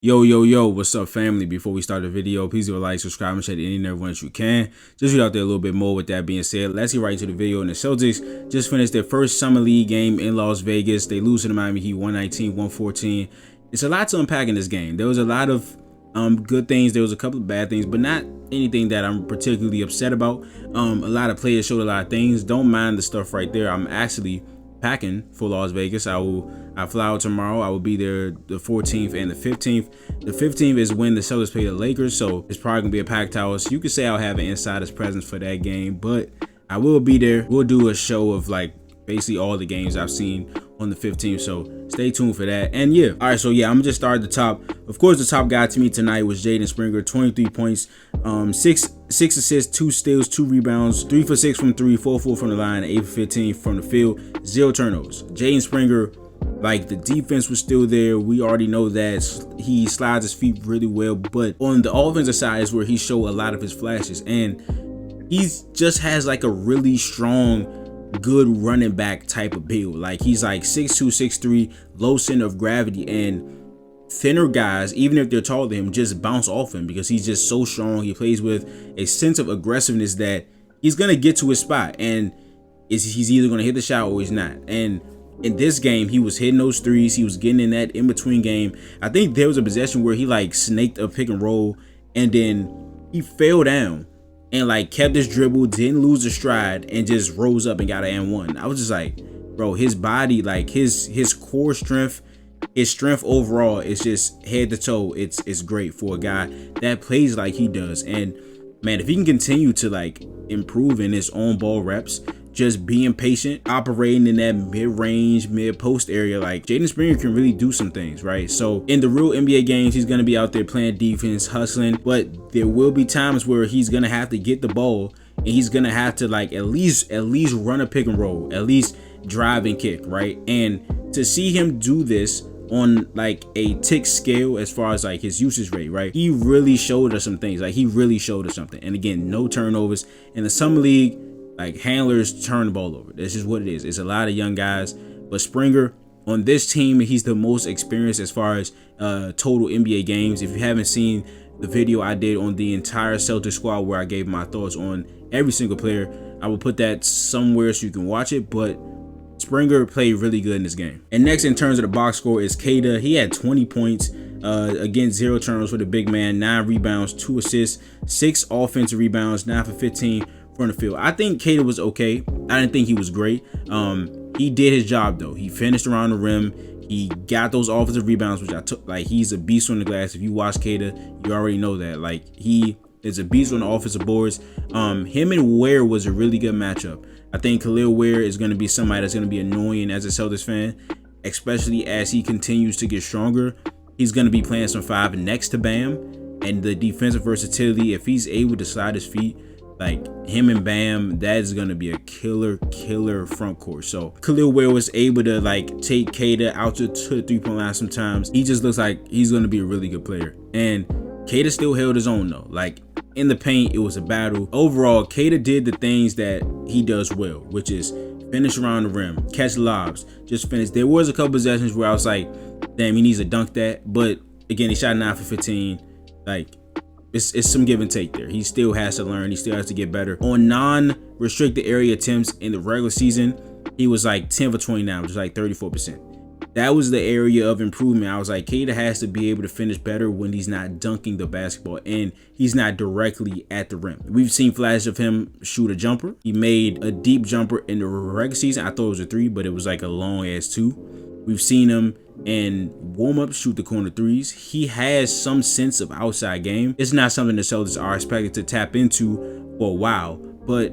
Yo, what's up, family? Before we start the video, please do a like, subscribe, and share to any and everyone that you can. Just read out there a little bit more. With that being said, let's get right into the video. And the Celtics just finished their first summer league game in Las Vegas. They lose to the Miami Heat 119-114. It's a lot to unpack in this game. There was a lot of good things. There was a couple of bad things, but not anything that I'm particularly upset about. A lot of players showed a lot of things. Don't mind the stuff right there. I'm actually packing for Las Vegas. I fly out tomorrow. I will be there the 14th and the 15th. The 15th is when the Celtics play the Lakers, so it's probably gonna be a packed house. You could say I'll have an insider's presence for that game, but I will be there. We'll do a show of like basically all the games I've seen on the 15th, so stay tuned for that. And yeah, all right, so yeah, I'm gonna just start at the top. Of course, the top guy to me tonight was Jaden Springer. 23 points, six assists, 2 steals, 2 rebounds, 3 for 6 from 3, 4 for 4 from the line, 8 for 15 from the field, 0 turnovers. Jaden Springer, like, the defense was still there. We already know that he slides his feet really well, but on the offensive side is where he showed a lot of his flashes, and he just has like a really strong, good running back type of build. Like, he's like 6'2", 6'3", low center of gravity, and thinner guys, even if they're taller than him, just bounce off him because he's just so strong. He plays with a sense of aggressiveness that he's gonna get to his spot, and he's either gonna hit the shot or he's not. And in this game, he was hitting those threes. He was getting in that in-between game. I think there was a possession where he like snaked a pick and roll, and then he fell down and like kept his dribble, didn't lose the stride, and just rose up and got an and one. I was just like, bro, his body, like his core strength, his strength overall is just head to toe. It's great for a guy that plays like he does. And man, if he can continue to like improve in his own ball reps, just being patient, operating in that mid-range, mid-post area, like Jaden Springer can really do some things, right? So in the real NBA games, he's gonna be out there playing defense, hustling, but there will be times where he's gonna have to get the ball and he's gonna have to like at least run a pick and roll, at least drive and kick, right? And to see him do this on like a tick scale as far as like his usage rate, right? He really showed us some things. Like, he really showed us something. And again, no turnovers in the summer league. Like, handlers turn the ball over. That's just what it is. It's a lot of young guys, but Springer on this team, he's the most experienced as far as total NBA games. If you haven't seen the video I did on the entire Celtics squad where I gave my thoughts on every single player, I will put that somewhere so you can watch it. But Springer played really good in this game. And next in terms of the box score is Kada. He had 20 points. Again, 0 turnovers for the big man, 9 rebounds, 2 assists, 6 offensive rebounds, 9 for 15 from the field. I think Kada was okay. I didn't think he was great. He did his job though. He finished around the rim. He got those offensive rebounds, which I took. Like, he's a beast on the glass. If you watch Kada, you already know that. Like, he is a beast on the offensive boards. Him and Ware was a really good matchup. I think Khalil Ware is going to be somebody that's going to be annoying as a Celtics fan, especially as he continues to get stronger. He's going to be playing some 5 next to Bam, and the defensive versatility, if he's able to slide his feet, like him and Bam, that is going to be a killer front court. So Khalil Ware was able to like take Kada out to the 3-point line sometimes. He just looks like he's going to be a really good player. And Kada still held his own though. Like, in the paint, it was a battle. Overall, Kada did the things that he does well, which is finish around the rim, catch lobs, just finish. There was a couple possessions where I was like, damn, he needs to dunk that. But again, he shot 9 for 15. Like, it's some give and take there. He still has to learn. He still has to get better. On non-restricted area attempts in the regular season, he was like 10 for 29, which is like 34%. That was the area of improvement. I was like, Kada has to be able to finish better when he's not dunking the basketball and he's not directly at the rim. We've seen flashes of him shoot a jumper. He made a deep jumper in the regular season. I thought it was a 3, but it was like a long ass 2. We've seen him in warm-up shoot the corner 3s. He has some sense of outside game. It's not something the Celtics are expected to tap into for a while, but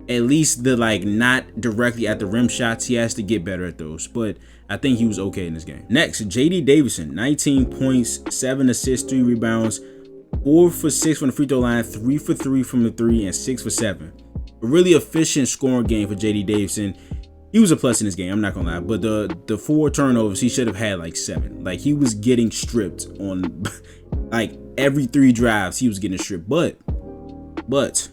at least the like not directly at the rim shots, he has to get better at those. But I think he was okay in this game. Next, JD Davison, 19 points, 7 assists, 3 rebounds, 4 for 6 from the free throw line, 3 for 3 from the 3, and 6 for 7. A really efficient scoring game for JD Davison. He was a plus in this game, I'm not gonna lie, but the 4 turnovers, he should have had like 7. Like, he was getting stripped on like every 3 drives. He was getting stripped, but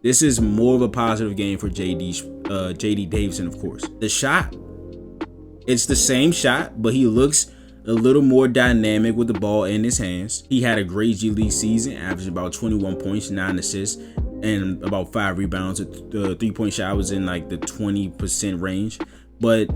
this is more of a positive game for JD Davison, of course. The shot, it's the same shot, but he looks a little more dynamic with the ball in his hands. He had a great G League season, averaging about 21 points, 9 assists, and about 5 rebounds. The 3-point shot was in like the 20% range, but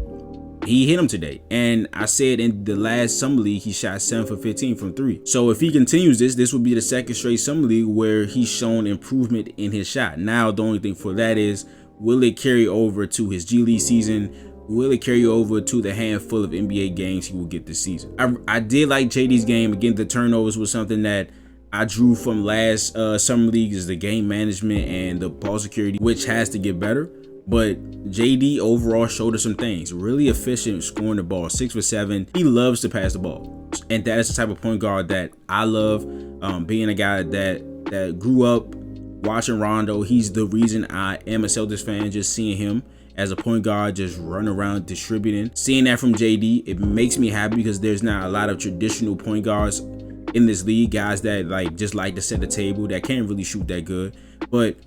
he hit him today. And I said in the last Summer League, he shot 7 for 15 from 3. So if he continues this will be the second straight Summer League where he's shown improvement in his shot. Now, the only thing for that is, will it carry over to his G League season? Will it carry over to the handful of NBA games he will get this season? I did like JD's game. Again, the turnovers was something that I drew from last Summer League, is the game management and the ball security, which has to get better. But JD overall showed us some things. Really efficient scoring the ball, 6 for 7. He loves to pass the ball. And that is the type of point guard that I love. Being a guy that grew up watching Rondo, he's the reason I am a Celtics fan, just seeing him as a point guard just run around distributing. Seeing that from JD, it makes me happy because there's not a lot of traditional point guards in this league, guys that just like to set the table, that can't really shoot that good. But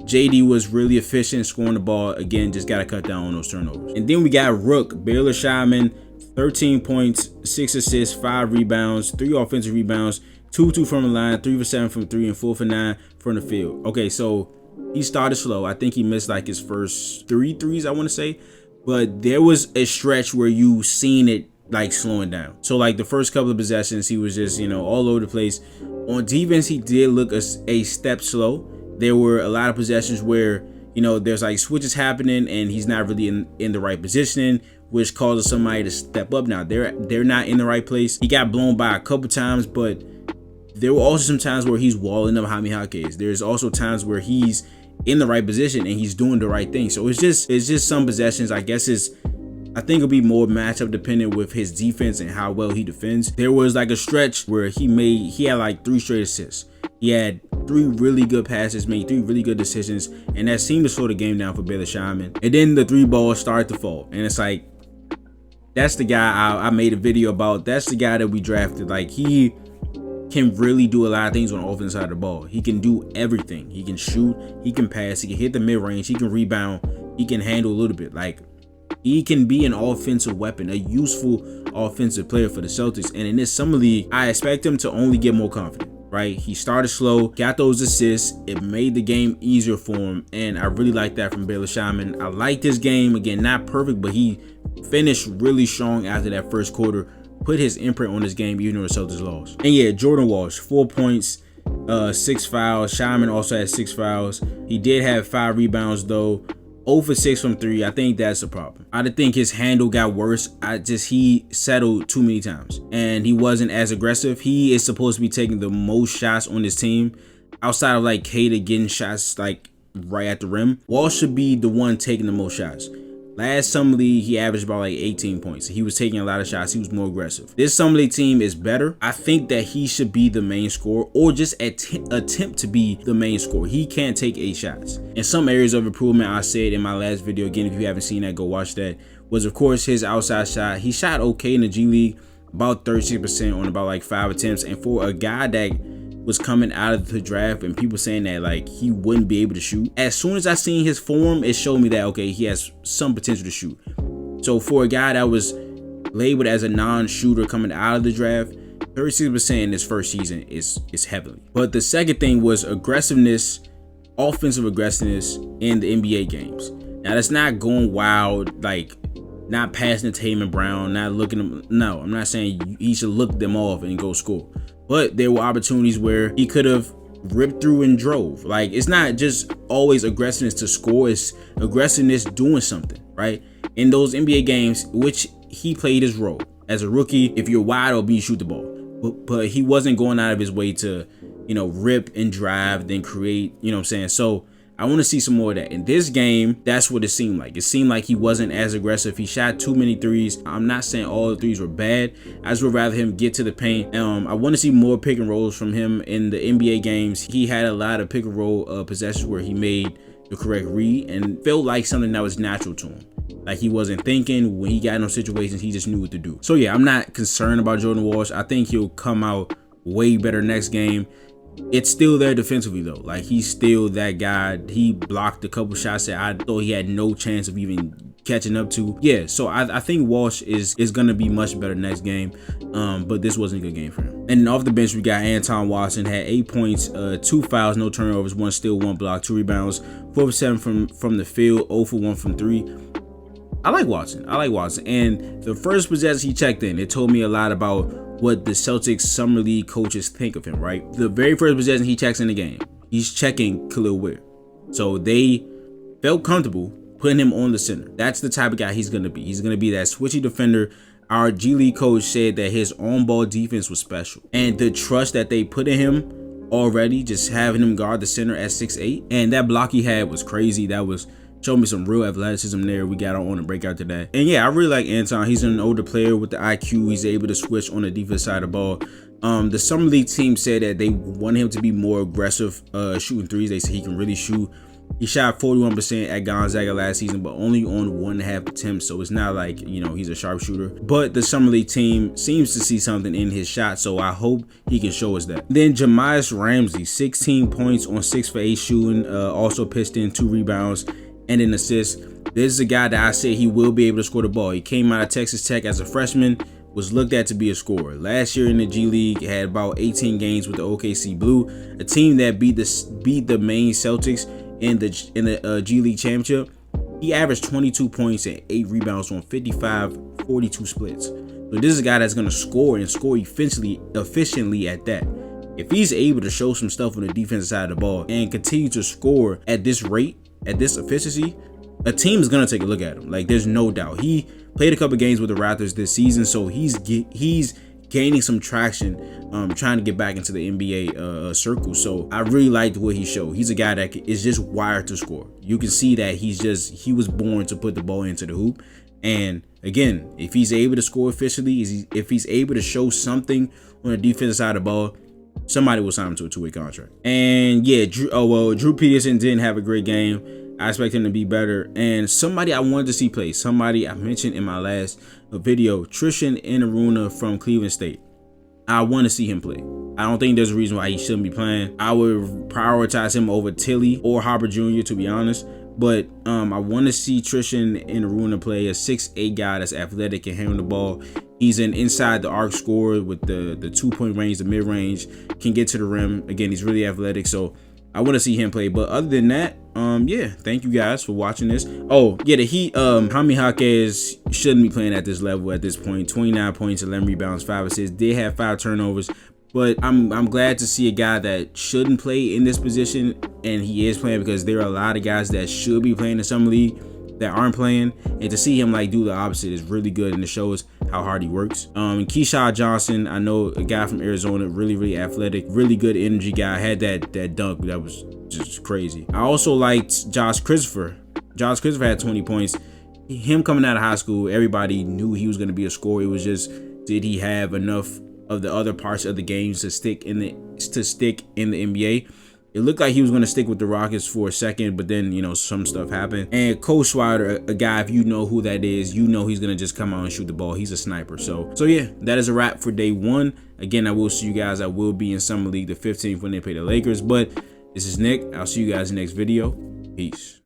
JD was really efficient scoring the ball. Again, just got to cut down on those turnovers. And then we got Rook, Baylor Shyman, 13 points, 6 assists, 5 rebounds, 3 offensive rebounds, 2 from the line, 3 for 7 from 3, and 4 for 9 from the field. Okay, so he started slow. I think he missed like his first 3 threes, I want to say. But there was a stretch where you seen it like slowing down. So like the first couple of possessions, he was just, all over the place. On defense, he did look a step slow. There were a lot of possessions where, there's like switches happening and he's not really in the right positioning, which causes somebody to step up. Now they're not in the right place. He got blown by a couple times, but there were also some times where he's walling up Jaime Jaquez. There's also times where he's in the right position and he's doing the right thing. So it's just some possessions. I think it'll be more matchup dependent with his defense and how well he defends. There was like a stretch where he had like 3 straight assists. He had 3 really good passes, made 3 really good decisions, and that seemed to slow the game down for Baylor Shyman. And then the 3 balls started to fall, and it's like, that's the guy I made a video about. That's the guy that we drafted. Like, he can really do a lot of things on the offensive side of the ball. He can do everything. He can shoot, he can pass, he can hit the mid-range, he can rebound, he can handle a little bit. Like, he can be an offensive weapon, a useful offensive player for the Celtics. And in this Summer League, I expect him to only get more confident. Right, he started slow, got those assists. It made the game easier for him, and I really like that from Baylor Shyman. I like this game. Again, not perfect, but he finished really strong after that first quarter, put his imprint on this game, even though the Celtics lost. And yeah, Jordan Walsh, 4 points, 6 fouls. Shyman also had 6 fouls. He did have 5 rebounds though. 0 for 6 from 3. I think that's a problem. I think his handle got worse. He settled too many times and he wasn't as aggressive. He is supposed to be taking the most shots on his team outside of like Kata getting shots like right at the rim. Walsh should be the one taking the most shots. Last Summer League, he averaged about like 18 points. He was taking a lot of shots. He was more aggressive. This Summer League team is better. I think that he should be the main scorer or just attempt to be the main scorer. He can't take 8 shots. In some areas of improvement, I said in my last video, again, if you haven't seen that, go watch that, was of course his outside shot. He shot okay in the G League, about 36% on about like 5 attempts. And for a guy that was coming out of the draft and people saying that like he wouldn't be able to shoot, as soon as I seen his form, it showed me that okay, he has some potential to shoot. So for a guy that was labeled as a non-shooter coming out of the draft, 36% in his first season is heavily. But the second thing was aggressiveness, offensive aggressiveness in the NBA games. Now that's not going wild, like not passing to Tatum Brown, not looking. No, I'm not saying he should look them off and go score. But there were opportunities where he could have ripped through and drove. Like, it's not just always aggressiveness to score, it's aggressiveness doing something, right? In those NBA games, which he played his role as a rookie, if you're wide open, you shoot the ball. But he wasn't going out of his way to, rip and drive, then create, So I want to see some more of that. In this game, that's what it seemed like. It seemed like he wasn't as aggressive. He shot too many threes. I'm not saying all the threes were bad. I just would rather him get to the paint. I want to see more pick and rolls from him in the NBA games. He had a lot of pick and roll possessions where he made the correct read and felt like something that was natural to him. Like he wasn't thinking. When he got in those situations, he just knew what to do. So yeah, I'm not concerned about Jordan Walsh. I think he'll come out way better next game. It's still there defensively though. Like he's still that guy. He blocked a couple shots that I thought he had no chance of even catching up to. Yeah, so I think Walsh is gonna be much better next game, but this wasn't a good game for him. And then off the bench we got Anton Watson, had 8 points, 2 fouls, no turnovers, 1 steal, 1 block, 2 rebounds, 4 for 7 from the field, 0 for 1 from 3. I like Watson. And the first possession he checked in, it told me a lot about what the Celtics summer league coaches think of him, right? The very first possession he checks in the game, he's checking Khalil Ware. So they felt comfortable putting him on the center. That's the type of guy he's gonna be. He's gonna be that switchy defender. Our G League coach said that his on-ball defense was special, and the trust that they put in him already, just having him guard the center at 6'8", and that block he had was crazy. That was showing me some real athleticism there. We got on a breakout today. And yeah, I really like Anton. He's an older player with the IQ. He's able to switch on the defense side of the ball. The summer league team said that they want him to be more aggressive shooting threes. They said he can really shoot. He shot 41% at Gonzaga last season, but only on 1.5 attempts. So it's not like, you know, he's a sharpshooter. But the summer league team seems to see something in his shot, so I hope he can show us that. Then Jamias Ramsey, 16 points on 6 for 8 shooting, also pitched in 2 rebounds and an assist. This is a guy that I said he will be able to score the ball. He came out of Texas Tech as a freshman, was looked at to be a scorer. Last year in the G League, had about 18 games with the OKC Blue, a team that beat the main Celtics in the G League championship. He averaged 22 points and 8 rebounds on 55-42 splits. So this is a guy that's going to score and score efficiently at that. If he's able to show some stuff on the defensive side of the ball and continue to score at this rate, at this efficiency, a team is going to take a look at him. Like, there's no doubt. He played a couple games with the Raptors this season, so he's gaining some traction, trying to get back into the NBA circle. So I really liked what he showed. He's a guy that is just wired to score. You can see that he was born to put the ball into the hoop. And again, if he's able to score efficiently, if he's able to show something on the defensive side of the ball, somebody will sign him to a 2-way contract. And yeah, Drew Peterson didn't have a great game. I expect him to be better. And somebody I wanted to see play, somebody I mentioned in my last video, Tristan Enaruna from Cleveland State. I want to see him play. I don't think there's a reason why he shouldn't be playing. I would prioritize him over Tilly or Hopper Jr., to be honest. But I want to see Tristan Enaruna play, a 6'8" guy that's athletic and handle the ball. He's an inside the arc scorer with the 2-point range, the mid range, can get to the rim. Again, he's really athletic, so I want to see him play. But other than that, yeah, thank you guys for watching this. Oh yeah, the Heat, Jaime Jaquez shouldn't be playing at this level at this point. 29 points, 11 rebounds, 5 assists. Did have 5 turnovers. But I'm glad to see a guy that shouldn't play in this position, and he is playing, because there are a lot of guys that should be playing in some league that aren't playing, and to see him like do the opposite is really good, and it shows how hard he works. Keyshawn Johnson, I know, a guy from Arizona, really athletic, really good energy guy, had that dunk that was just crazy. I also liked Josh Christopher. Josh Christopher had 20 points. Him coming out of high school, everybody knew he was going to be a scorer. It was just, did he have enough of the other parts of the games to stick in the NBA? It looked like he was going to stick with the Rockets for a second, but then, you know, some stuff happened. And Coach Schwider, a guy, if you know who that is, you know he's going to just come out and shoot the ball. He's a sniper. So yeah, that is a wrap for day 1. Again, I will see you guys. I will be in Summer League the 15th when they play the Lakers. But this is Nick. I'll see you guys in the next video. Peace.